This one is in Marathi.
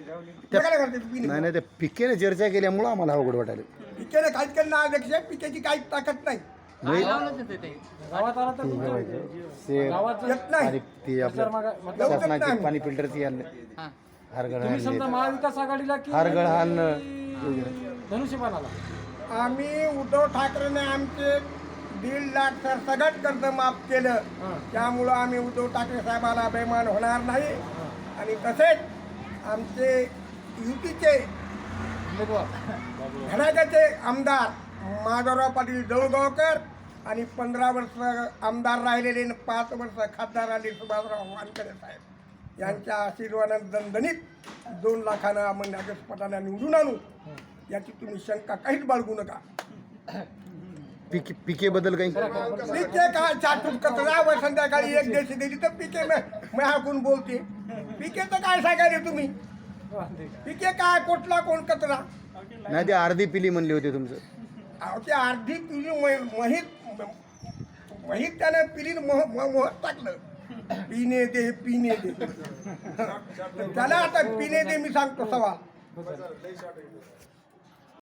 नाही नाही, त्या पिकेने चर्चा केल्यामुळं आम्हाला अवघड वाटायला. पिकेने काहीच केलं नाही अध्यक्ष, पिकेची काहीच ताकद नाही. शेर येत नाही. आणि ती आपल्या शासनाची पाणी फिल्टरची आणलं, हरगळ आणले, महाविकास आघाडीला की हरगळ आणलं. धनुष्यबाणाला? आम्ही उद्धव ठाकरेने आमचे 1.5 लाख सरसगट कर्ज माफ केलं. त्यामुळं आम्ही उद्धव ठाकरे साहेबाला बेमान होणार नाही. आणि तसेच आमचे युतीचे घणाचे आमदार माधवराव पाटील जवळगावकर आणि 15 वर्ष आमदार राहिलेले 5 वर्ष खासदार आले सुभाषराव वानखेडे साहेब यांच्या आशीर्वादाने दणदणीत 2 लाखानं आम्ही नागेशपटाला निवडून आणू, याची तुम्ही शंका काहीच बाळगू नका. पिकेबद्दल काही पिके काय चाटून कचरा व संध्याकाळी 1 देशी दिली तर पिके हाकून बोलते. पिकेचं काय सांगायले तुम्ही? पिके काय कुठला कोण कचरा? नाही, ते अर्धी पिली म्हणली होती तुमचं. अहो, ते अर्धी पिली महीत त्यानं पिली मोहत टाकलं. पिणे दे पिणे दे. त्याला आता पिणे दे मी सांगतो सवाल.